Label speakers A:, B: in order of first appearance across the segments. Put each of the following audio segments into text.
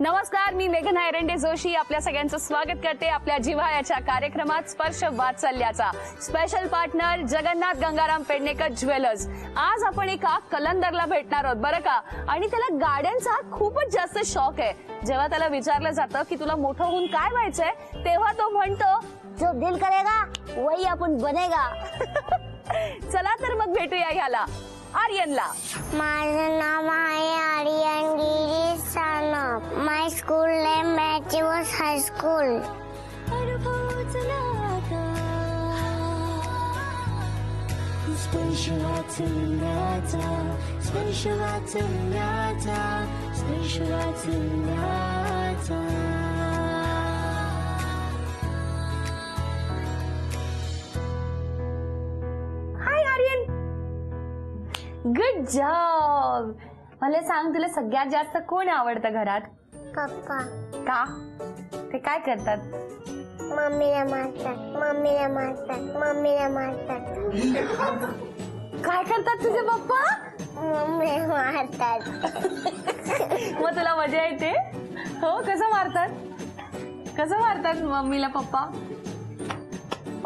A: नमस्कार, मी मेघना एरंडे जोशी आपल्या सगळ्यांचं स्वागत करते आपल्या जिव्हाळ्याच्या कार्यक्रमात स्पर्श वात्सल्याचा. Special partner Jagannath Gangaram Pednekar jewellers. आज आपण एका कलंदरला भेटणार आहोत बरं का, आणि त्याला गाड्यांचा खूपच जास्त शौक आहे. जेव्हा त्याला विचारलं जातं की तुला मोठं होऊन काय व्हायचंय, तेव्हा तो म्हणतो जो दिल करेगा वही आपण बनेगा. चला तर मग भेटूया ह्याला, आर्यनला.
B: माझं नाव आहे आर्यन गिरीश सानप. माय स्कूल नेम मॅथ्यूस हायस्कूल.
A: हाय आर्यन, गुड जॉब. मला सांग, तुला सगळ्यात जास्त कोण आवडतं घरात?
B: पप्पा.
A: का? ते काय करतात?
B: मम्मीला मारतात, मम्मीला मारतात, मम्मीला मारतात.
A: काय करतात तुझे पप्पा?
B: मम्मी मारतात.
A: मग तुला मजा येते? हो, कसं मारतात? कसं मारतात मम्मीला पप्पा?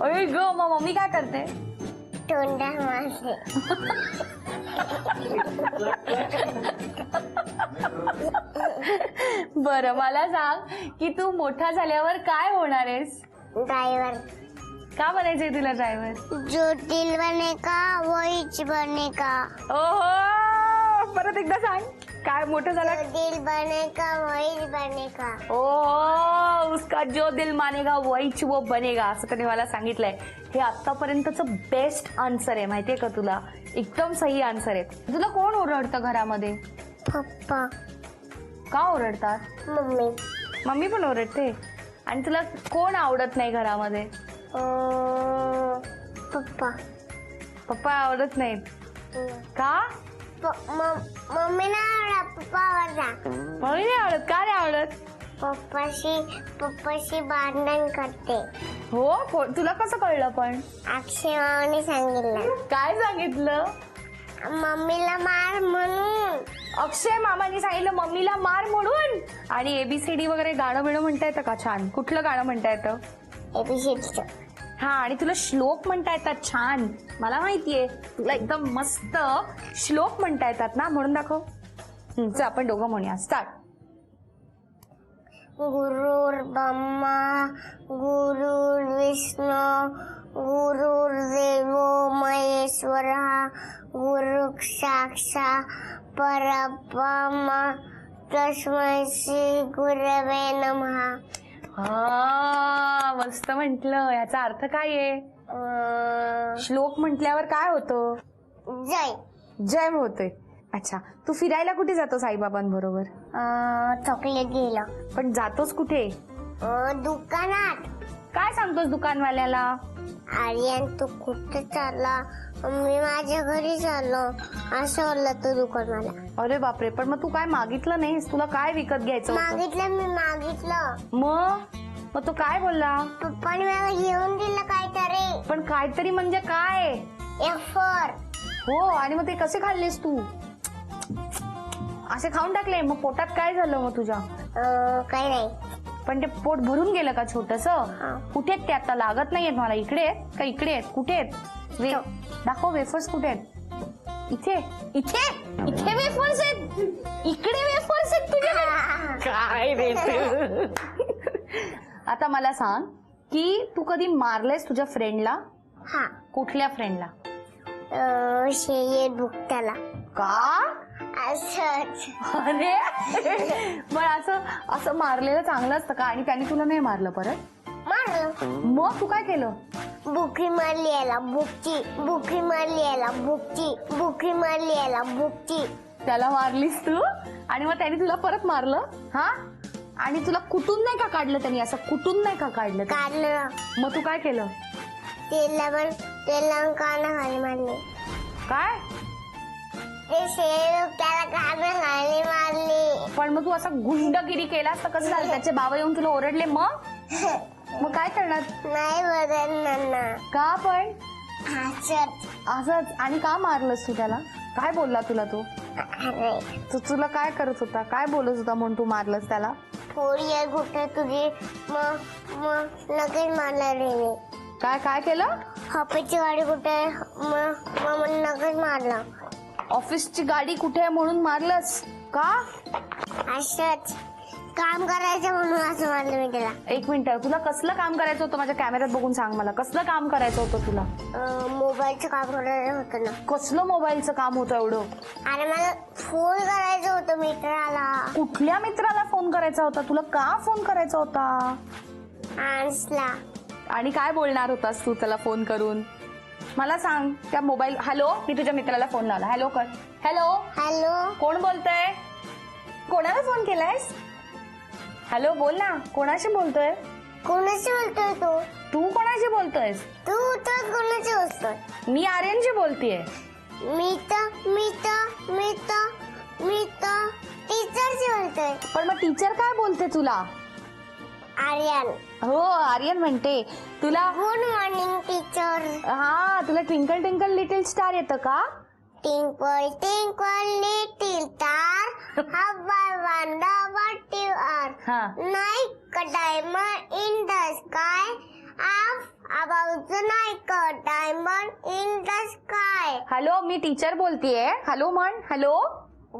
A: अरे ग, मग मम्मी काय करते?
B: तोंडा मारते.
A: बरं, मला सांग की तू मोठा झाल्यावर काय होणार आहेस?
B: ड्रायव्हर.
A: का बनायचंय तुला ड्रायव्हर?
B: जो दिल बनेगा वहीच बनेगा.
A: ओहो, परत एकदा सांग, काय मोठं झालं?
B: जो दिल बनेगा वहीच बनेगा.
A: ओहो, उसका जो दिल मानेगा वहीच वो बनेगा, असं त्याने मला सांगितलंय. हे आतापर्यंतचं बेस्ट आन्सर आहे, माहितीये का तुला? एकदम सही आन्सर आहे. तुला कोण ओरडतं घरामध्ये?
B: पप्पा.
A: का ओरडतात?
B: मम्मी.
A: मम्मी पण ओरडते. आणि तुला कोण आवडत नाही घरामध्ये?
B: पप्पा.
A: पप्पा आवडत नाहीत का?
B: मम्मी नाही आवडत, पप्पा आवडता.
A: मम्मी नाही आवडत का? नाही आवडत?
B: पप्पाशी भांडण करते.
A: हो, तुला कसं कळलं पण?
B: अक्षय मामाने सांगितलं.
A: काय सांगितलं?
B: मम्मीला मार म्हणून.
A: अक्षय मामाने सांगितलं मम्मीला मार म्हणून? आणि एबीसीडी वगैरे गाणं बिणं म्हणता येतं का? छान. कुठलं गाणं म्हणता येतं?
B: एबीसीडीचं.
A: हा, आणि तुला श्लोक म्हणता येतात छान. मला माहितीये तुला एकदम मस्त श्लोक म्हणता येतात ना, म्हणून दाखव. चल आपण दोघं म्हणूया. स्टार्ट.
B: गुरुर्ब्रह्मा गुरुर्विष्णू गुरुर्देवो महेश्वरः गुरु साक्षात् परब्रह्म तस्मै श्री गुरवे नमः.
A: हा, मस्त म्हंटल. याचा अर्थ काय आहे? श्लोक म्हटल्यावर काय होतं?
B: जय.
A: जय होते. अच्छा, तू फिरायला कुठे जातो साईबाबांबरोबर?
B: चॉकलेट गेलं.
A: पण जातोस कुठे?
B: दुकानात.
A: काय सांगतोस दुकानवाल्याला?
B: आर्यन, तू कुठे चालला? मी माझ्या घरी चाललो असं बोलला तो दुकानवाला.
A: अरे बापरे, पण मग तू काय मागितलं नाहीस? तुला काय विकत घ्यायचं होतं?
B: मागितलं, मी मागितलं.
A: मग तो काय बोलला?
B: पप्पाने मला घेऊन दिलं काहीतरी.
A: पण काहीतरी म्हणजे काय?
B: एफर.
A: हो, आणि मग ते कसे खाल्लेस तू? असे खाऊन टाकले? मग पोटात काय झालं मग तुझ्या?
B: काही नाही.
A: पण ते पोट भरून गेलं का छोटस? कुठे आहेत ते आता? लागत नाहीयेत मला. इकडे आहेत का? इकडे आहेत? कुठे आहेत? दाखव, वेफर्स कुठे आहेत? इथे इथे इथे वेफर्स आहेत. इकडे वेफर्स आहेत तुझ्याकडे. काय रे? आता मला सांग की तू कधी मारलेस तुझ्या फ्रेंडला?
B: हा.
A: कुठल्या फ्रेंडला?
B: शेये बुकटाला.
A: का?
B: असंच.
A: अरे पण असं मारलेलं चांगलं असतं का? आणि त्याने तुला नाही मारलं परत?
B: मारलं.
A: मग तू काय केलं?
B: बुकी मारली याला बुकची, बुकी मारली याला बुकची, बुकी मारली याला बुकची.
A: त्याला मारलीस तू आणि मग त्याने तुला परत मारलं? हा, आणि तुला कुठून नाही का काढलं त्यांनी? असं कुठून नाही का काढलं?
B: काढलं.
A: मग तू काय केलं?
B: तेला कानाखाली मारली.
A: काय?
B: ते शेरू त्याला कानाखाली मारली.
A: पण मग तू असं गुंडगिरी केलास तर कसं झालं? त्याचे बाबा येऊन तुला ओरडले मग? मग काय करणार?
B: नाही बदलणार ना.
A: का पण?
B: असंच.
A: असंच. आणि का मारलंस तू त्याला? काय बोलला तुला तो?
B: अरे
C: तुला काय करत होता, काय बोलत होता म्हणून तू मारलंस त्याला?
B: थोडी आहे कुठे तुझी मग लगेच मारला रे.
C: काय काय केलं?
B: हॉपीची गाडी कुठे मग लगेच मारला.
C: ऑफिसची गाडी कुठे आहे म्हणून मारलंस का?
B: असंच काम करायचं म्हणून असं मारलं मी त्याला.
C: एक मिनिट, तुला कसलं काम करायचं होतं? माझ्या कॅमेऱ्यात बघून सांग मला, कसलं काम करायचं होतं तुला?
B: मोबाईलचं काम करायचं होतं ना.
C: कसलं मोबाईलचं काम होतं एवढं?
B: अरे मला फोन करायचं होतं मित्राला.
C: कुठल्या मित्राला फोन करायचा होता तुला? का फोन करायचा होता?
B: आन्सला.
C: आणि काय बोलणार होतास तू त्याला फोन करून? मला सांग. त्या मोबाईल, हॅलो, मी तुझ्या मित्राला फोन लावला. हॅलो कर. हॅलो.
B: हॅलो.
C: कोण बोलतोय? कोणाला फोन केलायस? हॅलो बोल ना, कोणाशी बोलतोय?
B: कोणाशी बोलतोय तू?
C: तू कोणाशी बोलतोयस?
B: तू तर कोणाशी बोलतोय?
C: मी आर्यनशी बोलतेय.
B: मी तर टीचरशी बोलतोय.
C: पण मग टीचर काय बोलते तुला?
B: आर्यन.
C: हो आर्यन म्हणते तुला.
B: Good morning teacher.
C: हा, तुला ट्विंकल ट्विंकल लिटिल स्टार येतं का?
B: Twinkle, twinkle, little star, how I wonder what you are.
C: हा.
B: Like a diamond in the sky, up above the like a diamond in the sky.
C: Hello, me teacher बोलतीये. Hello म्हण. Hello.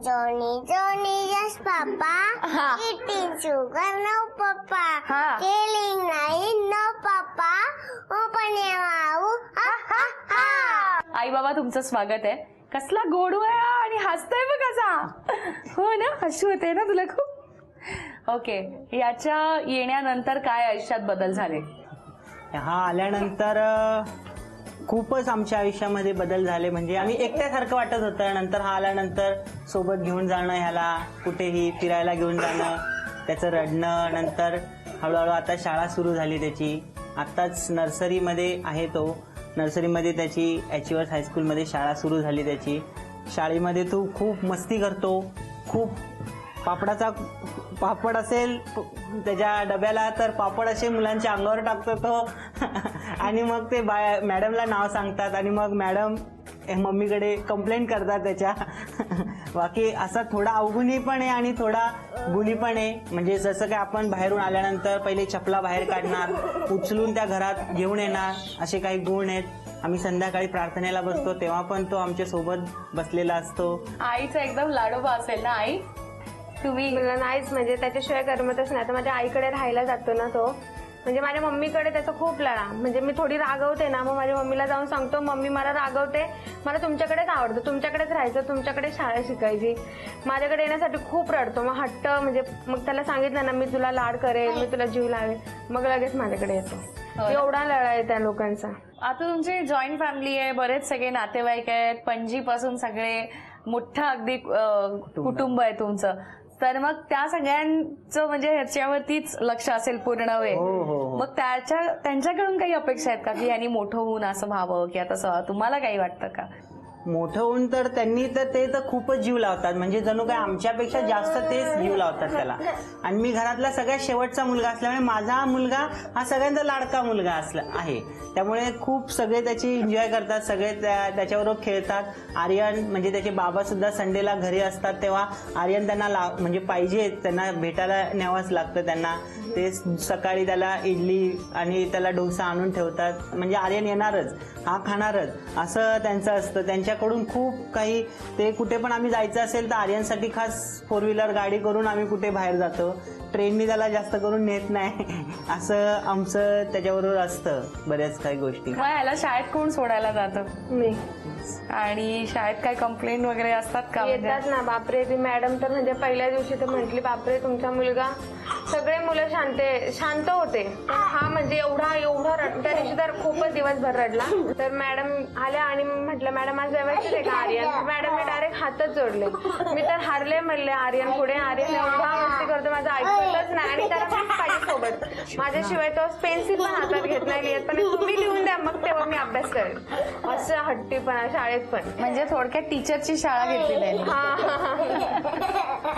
B: Johnny, Johnny, yes, Papa.
C: हा.
B: Eating sugar, no, Papa.
C: हा.
B: Killing nine, no, Papa. Open your mouth, ha, ha, ha.
A: आई बाबा तुमचं स्वागत आहे.
C: कसला गोडू आहे आणि हसतोय बघ कसा. हो ना, हसू होते ना तुला खूप.
A: ओके, याच्या येण्यानंतर काय आयुष्यात बदल झाले?
D: हा आल्यानंतर खूपच आमच्या आयुष्यामध्ये बदल झाले. म्हणजे आम्ही एकट्यासारखं वाटत होतं. नंतर हा आल्यानंतर सोबत घेऊन जाणं, ह्याला कुठेही फिरायला घेऊन जाणं, त्याचं रडणं. नंतर हळूहळू आता शाळा सुरू झाली त्याची. आत्ताच नर्सरीमध्ये आहे तो. नर्सरीमध्ये त्याची अचिव्हर्स हायस्कूलमध्ये शाळा सुरू झाली त्याची. शाळेमध्ये तो खूप मस्ती करतो. खूप पापड असेल त्याच्या डब्याला तर पापड असे मुलांच्या अंगावर टाकतो तो. आणि मग ते मॅडमला नाव सांगतात आणि मग मॅडम मम्मीकडे कंप्लेंट करतात त्याच्या. बाकी असा थोडा अवगुणी पण आहे आणि थोडा गुणी पण आहे. म्हणजे जसं काय आपण बाहेरून आल्यानंतर पहिले चपला बाहेर काढणार, उचलून त्या घरात घेऊन येणार, असे काही गुण आहेत. आम्ही संध्याकाळी प्रार्थनेला बसतो तेव्हा पण तो आमच्या सोबत बसलेला असतो.
A: आईचा एकदम लाडोबा असेल ना आई? तुम्ही?
E: मला नाहीच, म्हणजे त्याच्याशिवाय करमतच नाही. तर माझ्या आईकडे राहायला जातो ना तो, म्हणजे माझ्या मम्मीकडे त्याचा खूप लळा. म्हणजे मी थोडी रागवते ना, मग माझ्या मम्मीला जाऊन सांगतो, मम्मी मला रागवते, मला तुमच्याकडेच आवडतं, तुमच्याकडेच राहायचं, तुमच्याकडे शाळा शिकायची. माझ्याकडे येण्यासाठी खूप रडतो. मग हट्ट, म्हणजे मग त्याला सांगितलं ना मी तुला लाड करेल, मी तुला जीव लावेल, मग लगेच माझ्याकडे येतो. एवढा लळा आहे त्या लोकांचा.
A: आता तुमची जॉईंट फॅमिली आहे, बरेच सगळे नातेवाईक आहेत, पणजीपासून सगळे मोठं अगदी कुटुंब आहे तुमचं. तर मग त्या सगळ्यांचं म्हणजे ह्याच्यावरतीच लक्ष असेल पूर्ण वेळ.
D: हो.
A: मग त्यांच्याकडून काही अपेक्षा आहेत का की यांनी मोठं होऊन असं व्हावं किंवा तसं? तुम्हाला काही वाटतं का?
D: मोठं होऊन तर त्यांनी ते तर खूपच जीव लावतात. म्हणजे जणू काय आमच्यापेक्षा जास्त तेच जीव लावतात त्याला. आणि मी घरातला सगळ्यात शेवटचा मुलगा असल्यामुळे माझा मुलगा हा सगळ्यांचा लाडका मुलगा आहे. त्यामुळे खूप सगळे त्याची एन्जॉय करतात, सगळे त्याच्याबरोबर खेळतात. आर्यन म्हणजे त्याचे बाबा सुद्धा संडेला घरी असतात तेव्हा आर्यन त्यांना म्हणजे पाहिजे, त्यांना भेटायला न्यावंच लागतं त्यांना. ते सकाळी त्याला इडली आणि त्याला डोसा आणून ठेवतात. म्हणजे आर्यन येणारच, हा खाणारच, असं त्यांचं असतं. त्यांच्याकडून खूप काही, ते कुठे पण आम्ही जायचं असेल तर आर्यनसाठी खास 4 व्हीलर गाडी करून आम्ही कुठे बाहेर जातो. ट्रेननी त्याला जास्त करून नेत नाही. असं आमचं त्याच्याबरोबर असतं बऱ्याच काही गोष्टी.
A: मग ह्याला शाळेत कोण सोडायला जातं?
E: मी.
A: आणि शाळेत काय कंप्लेंट वगैरे असतात का?
E: येतात ना, बापरे. ती मॅडम तर म्हणजे पहिल्या दिवशी तर म्हटली, बापरे तुमचा मुलगा, सगळे मुलं शांत होते, पण हा म्हणजे एवढा त्या दिवशी तर खूपच दिवसभर रडला. तर मॅडम आल्या आणि म्हटलं, मॅडम आज व्यवस्थित आहे का आर्यन? मॅडमने डायरेक्ट हातच जोडले. मी तर हारले म्हणले आर्यन पुढे. आर्यन एवढा मस्ती करतो, माझं ऐकलंच नाही आणि त्याला मीच पाहिजे सोबत. माझ्याशिवाय तो पेन्सिल पण हातात घेत नाही लिहित, पण तुम्ही लिहून द्या मग तेव्हा मी अभ्यास करेन. असं हट्टीपणा शाळेत पण.
C: म्हणजे थोडक्यात टीचरची शाळा घेतली त्यांनी.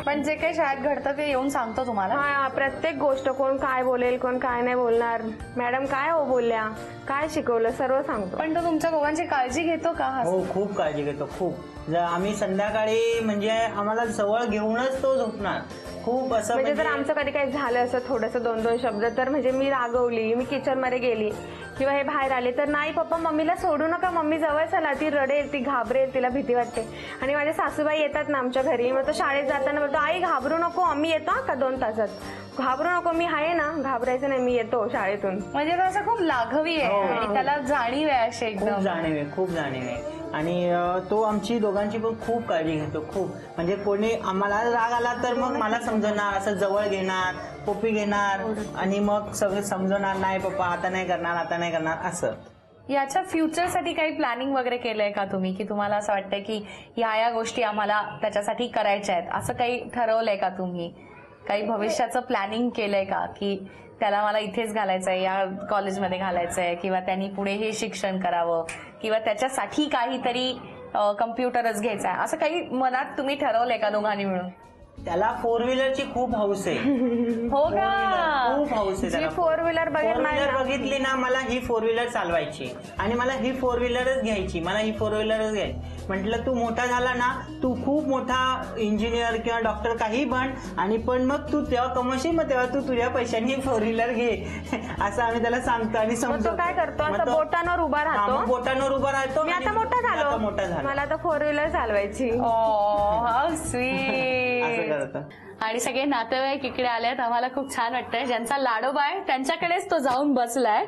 C: पण जे काही शाळेत घडतं ते येऊन सांगतो तुम्हाला.
E: हा, प्रत्येक गोष्ट कोण काय बोलेल कोण काय नाही बोलणार, मॅडम काय हो बोलल्या, काय शिकवलं, सर्व सांगतो.
C: पण तो तुमच्या दोघांची काळजी घेतो का?
D: हो, खूप काळजी घेतो, खूप. आम्ही संध्याकाळी म्हणजे आम्हाला जवळ घेऊनच तो झोपणार. खूप असं
E: म्हणजे जर आमचं कधी काही झालं असं थोडंसं 2-2 शब्द, तर म्हणजे मी रागवली, मी किचन मध्ये गेली किंवा हे बाहेर आले तर नाही पप्पा मम्मीला सोडू नका, मम्मी जवळ चला, ती रडेल, ती घाबरेल, तिला भीती वाटते. आणि माझे सासूबाई येतात ना आमच्या घरी, मग तो शाळेत जाताना बोलतो आई घाबरू नको, आम्ही येतो का 2 तासात, घाबरू नको, मी आहे ना, घाबरायचं नाही, मी येतो शाळेतून.
C: म्हणजे तो असं खूप लाघवी आहे आणि त्याला जाणीव आहे अशी
D: खूप
C: एकदम.
D: जाणीव आहे, खूप जाणीव आहे. आणि तो आमची दोघांची पण खूप काळजी घेतो, खूप. म्हणजे कोणी आम्हाला राग आला तर मग मला समजणार, असं जवळ घेणार, पप्पी घेणार आणि मग सगळं समजवणार, नाही पप्पा आता नाही करणार, आता नाही करणार, असं.
C: याच्या फ्युचरसाठी काही प्लॅनिंग वगैरे केलंय का तुम्ही, की तुम्हाला असं वाटतंय की या गोष्टी आम्हाला त्याच्यासाठी करायच्या आहेत, असं काही ठरवलंय का तुम्ही? काही भविष्याचं प्लॅनिंग केलंय का, की त्याला मला इथेच घालायचंय, या कॉलेजमध्ये घालायचंय, किंवा त्यांनी पुढे हे शिक्षण करावं, किंवा त्याच्यासाठी काहीतरी कम्प्युटरच घ्यायचा आहे, असं काही मनात तुम्ही ठरवलंय का दोघांनी मिळून?
D: त्याला 4 व्हीलरची खूप हौस आहे.
C: हो का?
D: खूप हौस आहे त्याला.
E: 4 व्हीलर
D: बघितली ना, मला ही 4 व्हीलर चालवायची आणि मला ही 4 व्हीलरच घ्यायची, मला ही 4 व्हीलरच घ्यायची. म्हटलं तू मोठा झाला ना, तू खूप मोठा इंजिनियर किंवा डॉक्टर काही बन, आणि पण मग तू तेव्हा कमवशील, मग तेव्हा तू तुझ्या पैशांनी 4 व्हीलर घे, असं आम्ही त्याला सांगतो आणि समजतो.
E: तो काय करतो, असं बोटांवर उभा राहतो.
D: बोटांवर उभा राहतो.
E: मी आता मोठा झालो, मला आता 4 व्हीलर चालवायची.
C: How sweet.
D: असं करतो.
A: आणि सगळे नातेवाईक इकडे आलेत, आम्हाला खूप छान वाटतंय. ज्यांचा लाडोबा आहे त्यांच्याकडेच तो जाऊन बसलाय.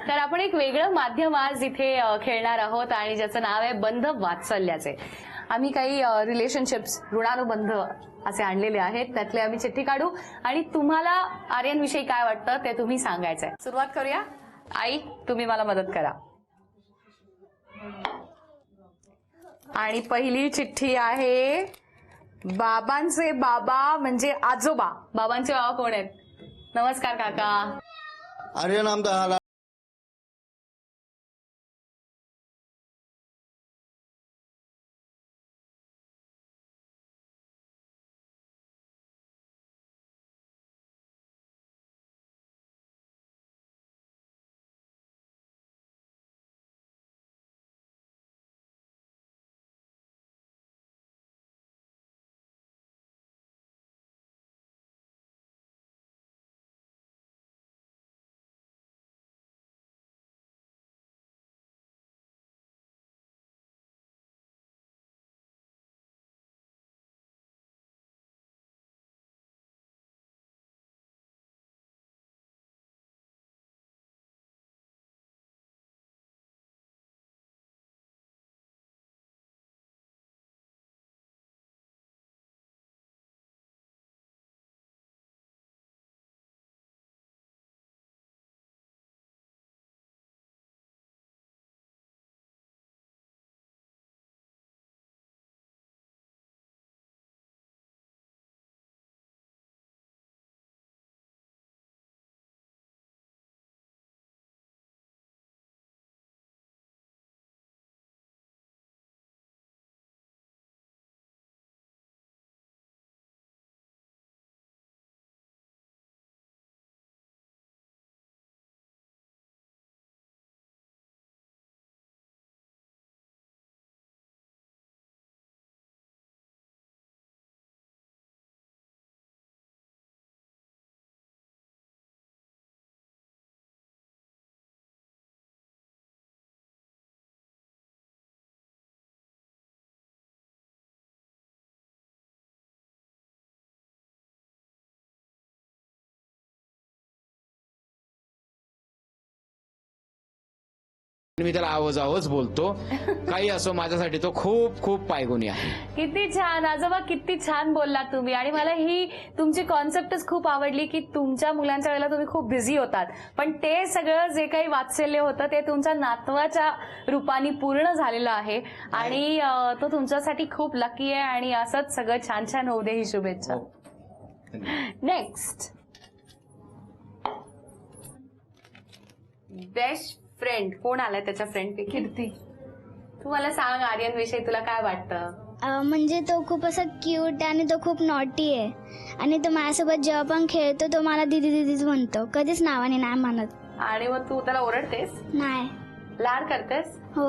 A: तर आपण एक वेगळं माध्यम आज इथे खेळणार आहोत आणि ज्याचं नाव आहे बंध वात्सल्याचे. आम्ही काही रिलेशनशिप्स, ऋणानुबंध असे आणलेले आहेत, त्यातले आम्ही चिठ्ठी काढू आणि तुम्हाला आर्यन विषयी काय वाटतं ते तुम्ही सांगायचंय. सुरुवात करूया. आई, तुम्ही मला मदत करा. आणि पहिली चिठ्ठी आहे बाबांचे बाबा म्हणजे आजोबा. बाबांचे बाबा कोण आहेत? नमस्कार काका.
F: आर्यन आमदार.
G: मी त्याला आवाज बोलतो, काही असो माझ्यासाठी तो खूप खूप पायगुणी आहे.
A: किती छान आजोबा, किती छान बोललात तुम्ही. आणि मला ही तुमची कॉन्सेप्टच खूप आवडली की तुमच्या मुलांच्या वेळेला तुम्ही खूप बिझी होतात, पण ते सगळं जे काही वात्सल्य होतं ते तुमच्या नातवाच्या रूपाने पूर्ण झालेलं आहे आणि तो तुमच्यासाठी खूप लकी आहे आणि असंच सगळं छान छान होऊ दे ही शुभेच्छा. नेक्स्ट.
C: बेस्ट फ्रेंड कोण आलाय त्याच्या फ्रेंड पैकी? कीर्ती. तू मला सांग आर्यन विषयी तुला काय वाटतं?
H: म्हणजे तो खूप असा क्यूट आणि तो खूप नॉटी आहे आणि तो माझ्यासोबत जेव्हा पण खेळतो तो मला दीदी दीदीच म्हणतो, कधीच नावाने नाही म्हणत.
C: आणि मग तू त्याला ओरडतेस,
H: नाही.
C: लाड करतेस?
H: हो.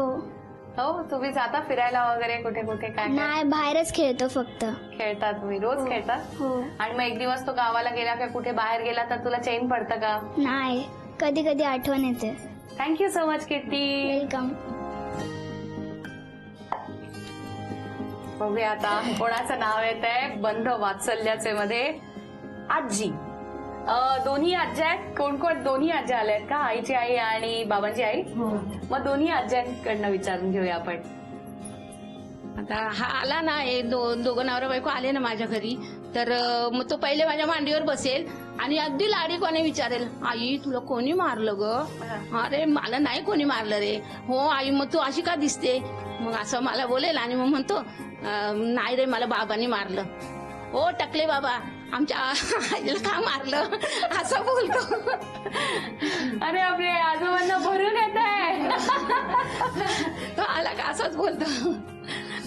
C: हो. तुम्ही जाता फिरायला वगैरे कुठे कुठे काय
H: नाही, बाहेरच खेळतो फक्त.
C: खेळता तुम्ही रोज खेळतात?
H: हो.
C: आणि मग एक दिवस तो गावाला गेला का कुठे बाहेर गेला तर तुला चैन पडतं का?
H: नाही, कधी कधी आठवण येते.
C: थँक्यू सो मच कीर्ती.
H: वेलकम.
C: बघूया आता कोणाचं नाव येत आहे बंध वात्सल्याचे मध्ये. आजी. दोन्ही आज्या आहेत. कोण कोण? दोन्ही आज्या आल्या आहेत का? आईची आई आणि बाबांची आई? मग दोन्ही आज्यांकडनं विचारून घेऊया आपण.
I: आता हा आला ना, हे दोघं नवरा बायको आले ना माझ्या घरी, तर मग तो पहिले माझ्या मांडीवर बसेल आणि अगदी लाडीकोने विचारेल, आई तुला कोणी मारलं ग? अरे मला नाही कोणी मारलं रे. हो आई, मग तू अशी का दिसते? मग असं मला बोलेल आणि मग म्हणतो नाही रे मला बाबांनी मारलं. हो टकले बाबा, आमच्या आईला का मारलं? असं बोलतो.
C: अरे आपले आजोबांना भरून येत आहे.
I: तो आला का असंच बोलतो.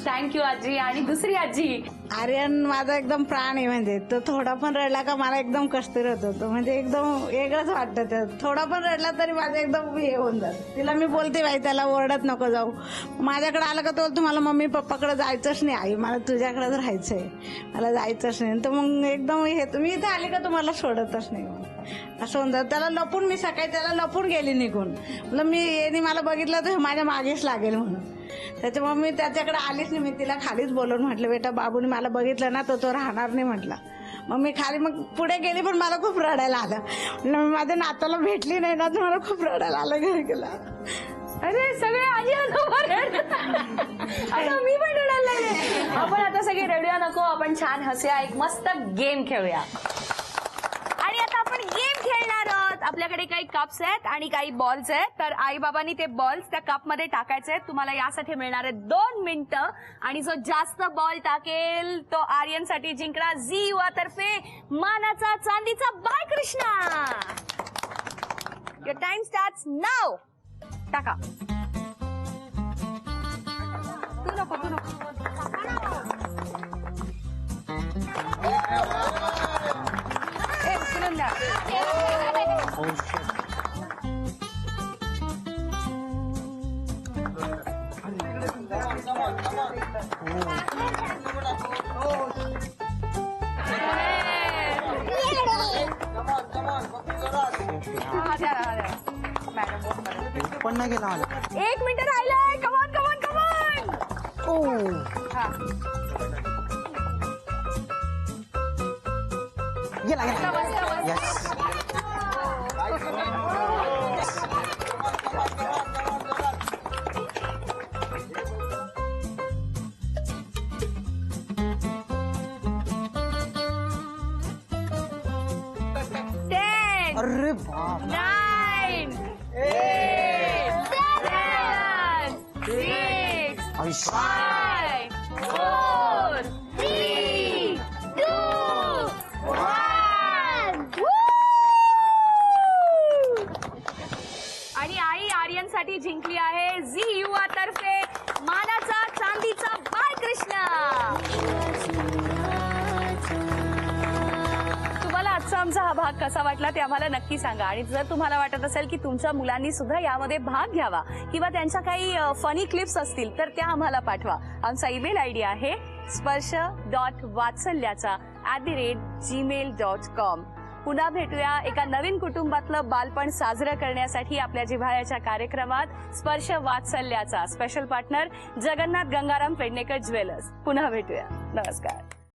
C: थँक्यू आजी. आणि दुसरी आजी.
J: आर्यन माझा एकदम प्राण आहे. म्हणजे तो थोडा पण रडला का मला एकदम कसतरी होत होतो. म्हणजे एकदम वेगळंच वाटतं. ते थोडा पण रडला तरी माझं एकदम हे होऊन जातं. तिला मी बोलते बाई त्याला ओरडत नको जाऊ. माझ्याकडे आलं का तो तुम्हाला मम्मी पप्पाकडे जायचंच नाही आई, मला तुझ्याकडेच राहायचंय, मला जायचंच नाही. तर मग एकदम हे तुम्ही इथे आले का तुम्हाला सोडतच नाही असं होऊन जातं. त्याला लपून मी सकाळी त्याला लपून गेली निघून. म्हटलं मी येणे मला बघितलं तर माझ्या मागेच लागेल म्हणून. त्याच्यामुळे मी त्याच्याकडे आलीच नाही. मी तिला खालीच बोलवून म्हटलं बेटा बाबूने मला बघितलं ना तर तो राहणार नाही म्हटलं. मग मी खाली मग पुढे गेली पण मला खूप रडायला आलं. म्हटलं मी माझ्या नाताला भेटली नाही ना तर मला खूप रडायला आलं घरी गेला.
C: अरे सगळे आजी आता मी पण रडायला लागले. आपण आता सगळे रडूया नको, आपण छान हसूया, एक मस्त गेम खेळूया.
A: आणि आता आपण गेम खेळणार आहोत. आपल्याकडे काही कप्स आहेत आणि काही बॉल्स आहेत. तर आई बाबांनी ते बॉल्स त्या कप मध्ये टाकायचे आहेत. तुम्हाला यासाठी मिळणार आहे 2 मिनिटं. आणि जो जास्त बॉल टाकेल तो आर्यनसाठी जिंकणार झी युवा तर्फे मानाचा चांदीचा by Krishna. Your time starts now. टाका. तू नको. उचलून द्या.
D: पण नाही गेला मला.
A: 1 मिनिट राहिलंय. कमॉन.
D: गेला येस. अरे बाप.
A: 9, 8, 7, 6, 5, 4, 3, 2, 1. आणि आई आर्यनसाठी जिंकली आहे झी युवा तर्फे मानाचा चांदीचा बाय कृष्णा. तुम्हाला आजचा आमचा हा भाग कसा वाटला ते आम्हाला नक्की सांगा. आणि जर तुम्हाला वाटत असेल की तुमच्या मुलांनी सुद्धा यामध्ये भाग घ्यावा किंवा त्यांच्या काही फनी क्लिप्स असतील तर त्या आम्हाला पाठवा. आमचा ईमेल आयडी आहे sprsha.vatsalyacha@gmail.com. पुन्हा भेटूया एका नवीन कुटुंबातलं बालपण साजरं करण्यासाठी आपल्या जिव्हाळ्याच्या कार्यक्रमात. स्पर्श वात्सल्याचा special partner Jagannath Gangaram Pednekar jewellers. पुन्हा भेटूया. नमस्कार.